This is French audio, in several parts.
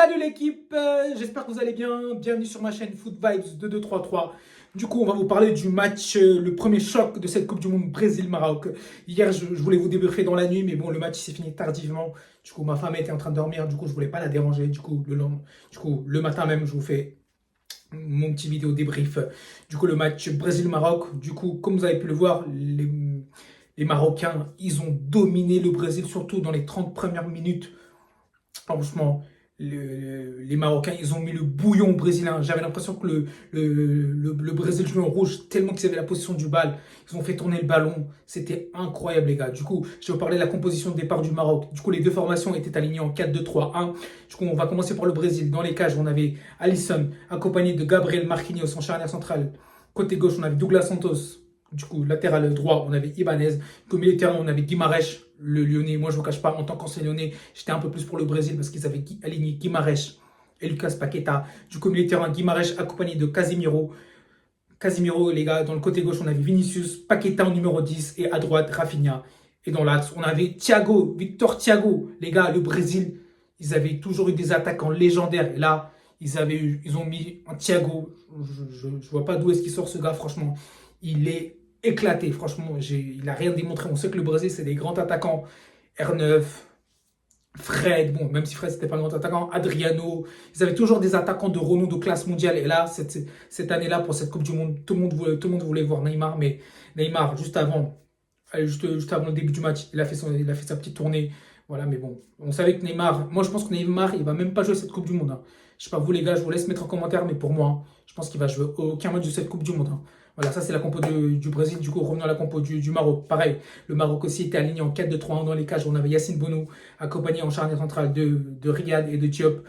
Salut l'équipe, j'espère que vous allez bien. Bienvenue sur ma chaîne Foot Vibes 2233. Du coup, on va vous parler du match, le premier choc de cette Coupe du Monde Brésil-Maroc. Hier, je voulais vous débriefer dans la nuit, mais bon, le match s'est fini tardivement. Du coup, ma femme était en train de dormir, du coup, je voulais pas la déranger. Du coup, le matin même, je vous fais mon petit vidéo débrief. Du coup, le match Brésil-Maroc. Du coup, comme vous avez pu le voir, les Marocains, ils ont dominé le Brésil, surtout dans les 30 premières minutes. Franchement, les Marocains, ils ont mis le bouillon brésilien. J'avais l'impression que le Brésil jouait en rouge tellement qu'ils avaient la position du bal. Ils ont fait tourner le ballon. C'était incroyable, les gars. Du coup, je vais vous parler de la composition de départ du Maroc. Du coup, les deux formations étaient alignées en 4-2-3-1. Du coup, on va commencer par le Brésil. Dans les cages, on avait Alisson, accompagné de Gabriel Marquinhos en charnière centrale. Côté gauche, on avait Douglas Santos. Du coup, latéral droit, on avait Ibanez. Comme milieu de terrain, on avait Guimarães, le Lyonnais. Moi, je ne vous cache pas, en tant qu'ancien Lyonnais, j'étais un peu plus pour le Brésil parce qu'ils avaient aligné Guimarães et Lucas Paqueta. Du coup, milieu de terrain, Guimarães accompagné de Casemiro. Casemiro, les gars, dans le côté gauche, on avait Vinicius, Paqueta en numéro 10 et à droite, Rafinha. Et dans l'axe, on avait Thiago, Victor Thiago. Les gars, le Brésil, ils avaient toujours eu des attaquants légendaires. Et là, ils ont mis un Thiago. Je ne vois pas d'où est-ce qu'il sort ce gars, franchement. Il est éclaté, franchement. Il n'a rien démontré. On sait que le Brésil, c'est des grands attaquants. R9, Fred, bon, même si Fred, c'était pas un grand attaquant, Adriano. Ils avaient toujours des attaquants de renom de classe mondiale. Et là, cette année-là, pour cette Coupe du Monde, tout le monde voulait voir Neymar. Mais Neymar, juste avant le début du match, il a fait sa petite tournée. Voilà, mais bon, on savait que Neymar, moi je pense que Neymar, il va même pas jouer cette Coupe du Monde, hein. Je sais pas vous les gars, je vous laisse mettre en commentaire, mais pour moi, hein, je pense qu'il va jouer aucun match de cette Coupe du Monde, hein. Voilà, ça c'est la compo du Brésil. Du coup, revenons à la compo du Maroc. Pareil, le Maroc aussi était aligné en 4-2-3-1 dans les cages. On avait Yacine Bounou, accompagné en charnière centrale de Riyad et de Diop.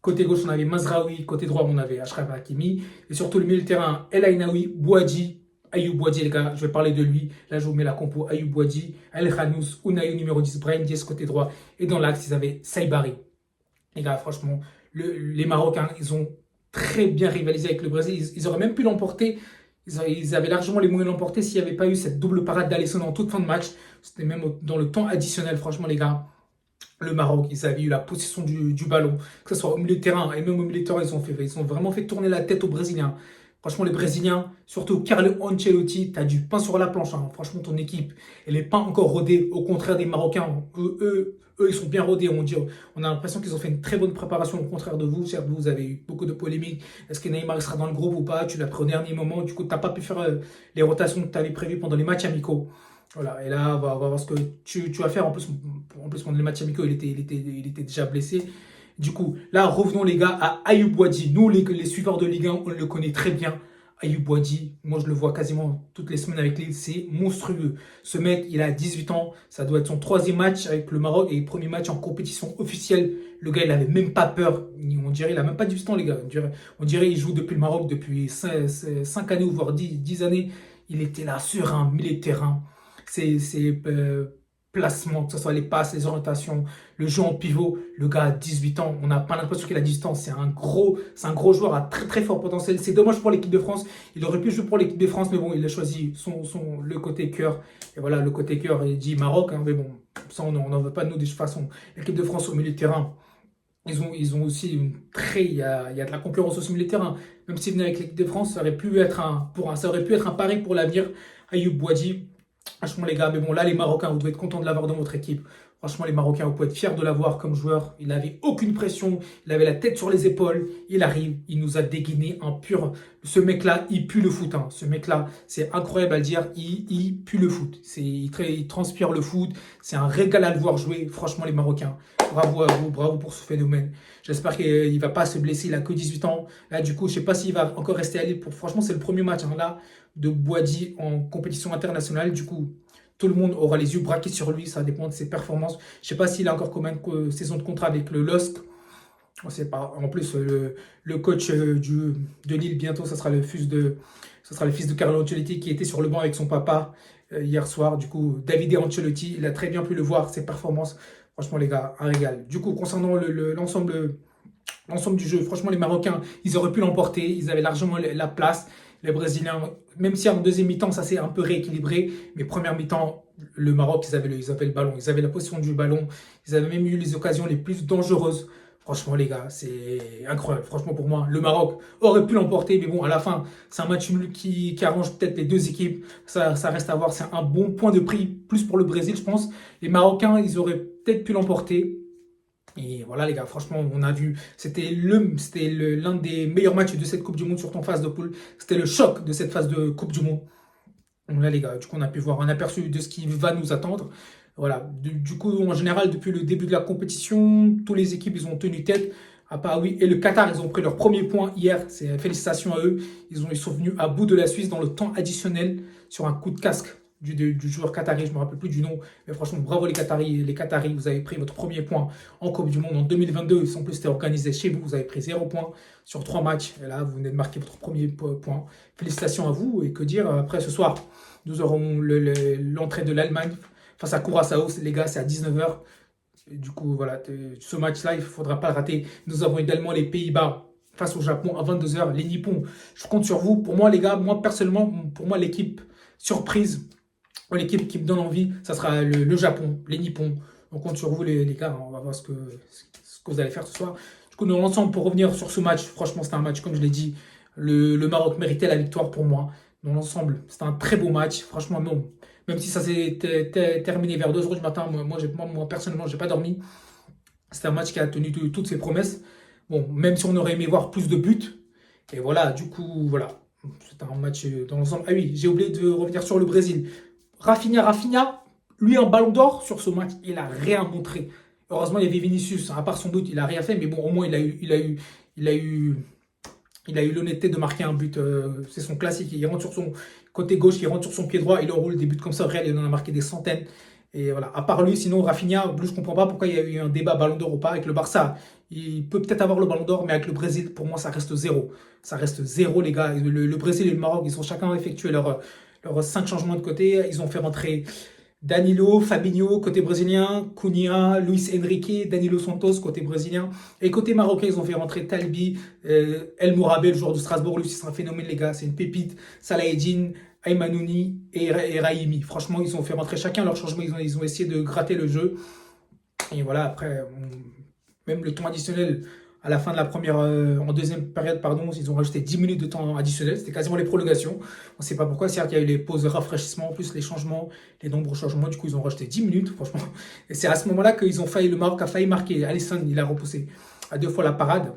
Côté gauche, on avait Mazraoui. Côté droit, on avait Achraf Hakimi. Et surtout, le milieu de terrain, El Ainaoui, Bouadji. Ayoub Bouadji, les gars, je vais parler de lui. Là, je vous mets la compo Ayoub Bouadji, El Khanous, Ounaï numéro 10, Brahim Diaz côté droit. Et dans l'axe, ils avaient Saïbari. Les gars, franchement, les Marocains, ils ont très bien rivalisé avec le Brésil. Ils auraient même pu l'emporter. Ils avaient largement les moyens de l'emporter s'il n'y avait pas eu cette double parade d'Alisson en toute fin de match. C'était même dans le temps additionnel, franchement, les gars. Le Maroc, ils avaient eu la possession du ballon, que ce soit au milieu de terrain et même au milieu de terrain, ils ont vraiment fait tourner la tête aux Brésiliens. Franchement, les Brésiliens, surtout Carlo Ancelotti, tu as du pain sur la planche, hein. Franchement, ton équipe, elle n'est pas encore rodée, au contraire des Marocains. Eux, ils sont bien rodés. On a l'impression qu'ils ont fait une très bonne préparation, au contraire de vous. Certes, vous avez eu beaucoup de polémiques. Est-ce que Neymar sera dans le groupe ou pas? Tu l'as pris au dernier moment. Du coup, tu n'as pas pu faire les rotations que tu avais prévues pendant les matchs amicaux. Voilà, et là, on va voir ce que tu vas faire. En plus, pendant les matchs amicaux, il était déjà blessé. Du coup, là, revenons les gars à Ayoub Bouadji. Nous, les suiveurs de Ligue 1, on le connaît très bien. Ayoub Bouadji, moi je le vois quasiment toutes les semaines avec Lille, c'est monstrueux. Ce mec, il a 18 ans, ça doit être son troisième match avec le Maroc et premier match en compétition officielle. Le gars, il avait même pas peur. On dirait, il a même pas 18 ans, les gars. On dirait il joue depuis le Maroc depuis 5 années ou voire 10 années. Il était là, serein, milieu de terrain. Ses placements, que ce soit les passes, les orientations, le jeu en pivot. Le gars a 18 ans, on n'a pas l'impression qu'il a 18 ans. C'est un gros joueur à très très fort potentiel. C'est dommage pour l'équipe de France. Il aurait pu jouer pour l'équipe de France, mais bon, il a choisi le côté cœur. Et voilà, le côté cœur, il dit Maroc, hein, mais bon, ça on n'en veut pas de nous de toute façon. L'équipe de France au milieu de terrain. Ils ont aussi il y a de la concurrence aussi au milieu de terrain. Même s'il venait avec l'équipe de France, ça aurait pu être un pari pour l'avenir. Ayoub Bouadji, franchement, les gars, mais bon, là, les Marocains, vous devez être contents de l'avoir dans votre équipe. Franchement, les Marocains, vous pouvez être fiers de l'avoir comme joueur. Il n'avait aucune pression. Il avait la tête sur les épaules. Il arrive. Il nous a dégainé un pur. Ce mec-là, il pue le foot, hein. Ce mec-là, c'est incroyable à le dire. Il pue le foot. Il transpire le foot. C'est un régal à le voir jouer. Franchement, les Marocains, bravo à vous. Bravo pour ce phénomène. J'espère qu'il ne va pas se blesser. Il a que 18 ans. Là, du coup, je ne sais pas s'il va encore rester à Lille. Franchement, c'est le premier match, hein, là, de Bouadji en compétition internationale. Du coup, tout le monde aura les yeux braqués sur lui, ça dépend de ses performances. Je ne sais pas s'il a encore combien de saisons de contrat avec le LOSC. On ne sait pas. En plus, le coach de Lille, bientôt, ça sera le fils de Carlo Ancelotti qui était sur le banc avec son papa hier soir. Du coup, Davide Ancelotti, il a très bien pu le voir, ses performances. Franchement, les gars, un régal. Du coup, concernant l'ensemble du jeu, franchement, les Marocains, ils auraient pu l'emporter. Ils avaient largement la place. Les Brésiliens, même si en deuxième mi-temps, ça s'est un peu rééquilibré, mais première mi-temps, le Maroc, ils avaient le ballon. Ils avaient la position du ballon. Ils avaient même eu les occasions les plus dangereuses. Franchement, les gars, c'est incroyable. Franchement, pour moi, le Maroc aurait pu l'emporter. Mais bon, à la fin, c'est un match nul qui arrange peut-être les deux équipes. Ça reste à voir. C'est un bon point de prix, plus pour le Brésil, je pense. Les Marocains, ils auraient peut-être pu l'emporter. Et voilà, les gars, franchement, on a vu, l'un des meilleurs matchs de cette Coupe du Monde, surtout en phase de poule. C'était le choc de cette phase de Coupe du Monde. Donc là, les gars, du coup, on a pu voir un aperçu de ce qui va nous attendre. Voilà. Du coup, en général, depuis le début de la compétition, toutes les équipes, ils ont tenu tête. À part, oui, et le Qatar, ils ont pris leur premier point hier. Félicitations à eux. Ils sont venus à bout de la Suisse dans le temps additionnel sur un coup de casque du joueur qatari. Je ne me rappelle plus du nom. Mais franchement, bravo les Qataris. Les Qataris, vous avez pris votre premier point en Coupe du Monde en 2022. En plus, c'était organisé chez vous. Vous avez pris 0 points sur 3 matchs. Et là, vous venez de marquer votre premier point. Félicitations à vous. Et que dire, après ce soir, nous aurons l'entrée de l'Allemagne face à Curaçao. Les gars, c'est à 19h. Du coup, voilà, ce match-là, il ne faudra pas le rater. Nous avons également les Pays-Bas face au Japon à 22h. Les Nippons, je compte sur vous. Pour moi, les gars, moi personnellement, pour moi, l'équipe surprise, l'équipe qui me donne envie, ça sera le Japon, les Nippons. On compte sur vous, les gars. On va voir ce que vous allez faire ce soir. Du coup, dans l'ensemble, pour revenir sur ce match, franchement, c'était un match, comme je l'ai dit, le Maroc méritait la victoire pour moi. Dans l'ensemble, c'était un très beau match. Franchement, non. Même si ça s'est terminé vers 2h du matin, moi personnellement, je n'ai pas dormi. C'était un match qui a tenu toutes ses promesses. Bon, même si on aurait aimé voir plus de buts. Et voilà, du coup, voilà. C'était un match dans l'ensemble. Ah oui, j'ai oublié de revenir sur le Brésil. Rafinha, lui, un ballon d'or sur ce match, il n'a rien montré. Heureusement, il y avait Vinicius. À part son but, il n'a rien fait. Mais bon, au moins, il a eu l'honnêteté de marquer un but. C'est son classique. Il rentre sur son côté gauche, il rentre sur son pied droit, il enroule des buts comme ça. Au Real, il en a marqué des centaines. Et voilà. À part lui, sinon, Rafinha, je ne comprends pas pourquoi il y a eu un débat Ballon d'Or ou pas. Avec le Barça, il peut peut-être avoir le Ballon d'Or, mais avec le Brésil, pour moi, ça reste zéro. Ça reste zéro, les gars. Le Brésil et le Maroc, ils ont chacun effectué leurs 5 changements de côté. Ils ont fait rentrer Danilo, Fabinho, côté brésilien, Cunha, Luis Enrique, Danilo Santos, côté brésilien. Et côté marocain, ils ont fait rentrer Talbi, El Mourabel, le joueur de Strasbourg. Lui, c'est un phénomène, les gars. C'est une pépite. Salah Eddine, Aymanouni et Raimi. Franchement, ils ont fait rentrer chacun leur changement. Ils ont essayé de gratter le jeu. Et voilà, après, même le temps additionnel, à la fin de la première, en deuxième période, pardon, ils ont rajouté 10 minutes de temps additionnel. C'était quasiment les prolongations. On ne sait pas pourquoi. Certes, il y a eu les pauses de rafraîchissement, en plus les changements, les nombreux changements. Du coup, ils ont rajouté 10 minutes, franchement. Et c'est à ce moment-là qu'ils ont failli, le Maroc a failli marquer. Alisson, il a repoussé à 2 fois la parade.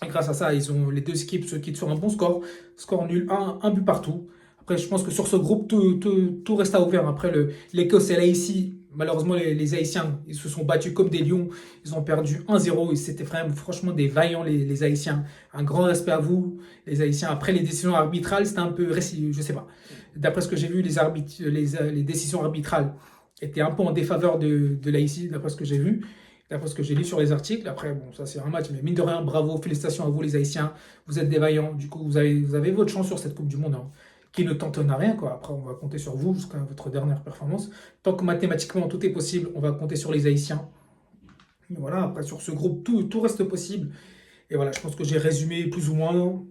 Et grâce à ça, ils ont les deux équipes se quittent sur un bon score. Score nul, un but partout. Après, je pense que sur ce groupe, tout reste à ouvert. Après, l'Écosse, elle est ici. Malheureusement, les Haïtiens, ils se sont battus comme des lions. Ils ont perdu 1-0. C'était vraiment, franchement, des vaillants, les Haïtiens. Un grand respect à vous, les Haïtiens. Après, les décisions arbitrales, c'était un peu récit, je sais pas. D'après ce que j'ai vu, les décisions arbitrales étaient un peu en défaveur de l'Haïti, d'après ce que j'ai vu. D'après ce que j'ai lu sur les articles. Après, bon, ça c'est un match, mais mine de rien, bravo, félicitations à vous les Haïtiens. Vous êtes des vaillants. Du coup, vous avez votre chance sur cette Coupe du Monde, hein, qui ne tente à rien, quoi. Après, on va compter sur vous jusqu'à votre dernière performance. Tant que mathématiquement tout est possible, on va compter sur les Haïtiens. Et voilà, après, sur ce groupe, tout reste possible. Et voilà, je pense que j'ai résumé plus ou moins.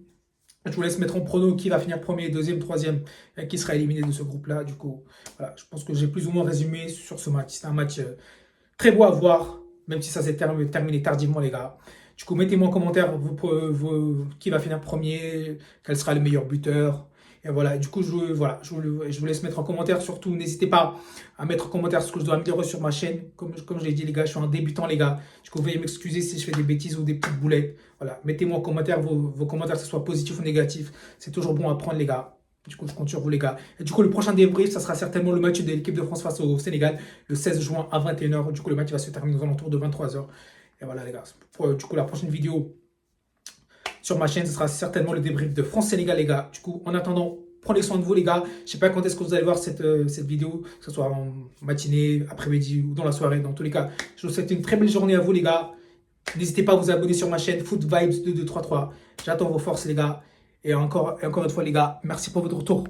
Je vous laisse mettre en prono qui va finir premier, deuxième, troisième, et qui sera éliminé de ce groupe-là. Du coup, voilà, je pense que j'ai plus ou moins résumé sur ce match. C'est un match très beau à voir, même si ça s'est terminé tardivement, les gars. Du coup, mettez-moi en commentaire qui va finir premier, quel sera le meilleur buteur. Et voilà, du coup, je vous laisse mettre en commentaire. Surtout, n'hésitez pas à mettre en commentaire ce que je dois améliorer sur ma chaîne. Comme je l'ai dit, les gars, je suis un débutant, les gars. Du coup, veuillez m'excuser si je fais des bêtises ou des petites boulettes. Voilà, mettez-moi en commentaire vos commentaires, que ce soit positif ou négatif. C'est toujours bon à prendre, les gars. Du coup, je compte sur vous, les gars. Et du coup, le prochain débrief, ça sera certainement le match de l'équipe de France face au Sénégal, le 16 juin à 21h. Du coup, le match va se terminer aux alentours de 23h. Et voilà, les gars. Du coup, la prochaine vidéo sur ma chaîne, ce sera certainement le débrief de France-Sénégal, les gars. Du coup, en attendant, prenez soin de vous, les gars. Je ne sais pas quand est-ce que vous allez voir cette vidéo, que ce soit en matinée, après-midi ou dans la soirée. Dans tous les cas, je vous souhaite une très belle journée à vous, les gars. N'hésitez pas à vous abonner sur ma chaîne Foot Vibes 2233. J'attends vos forces, les gars. Et encore une fois, les gars, merci pour votre retour.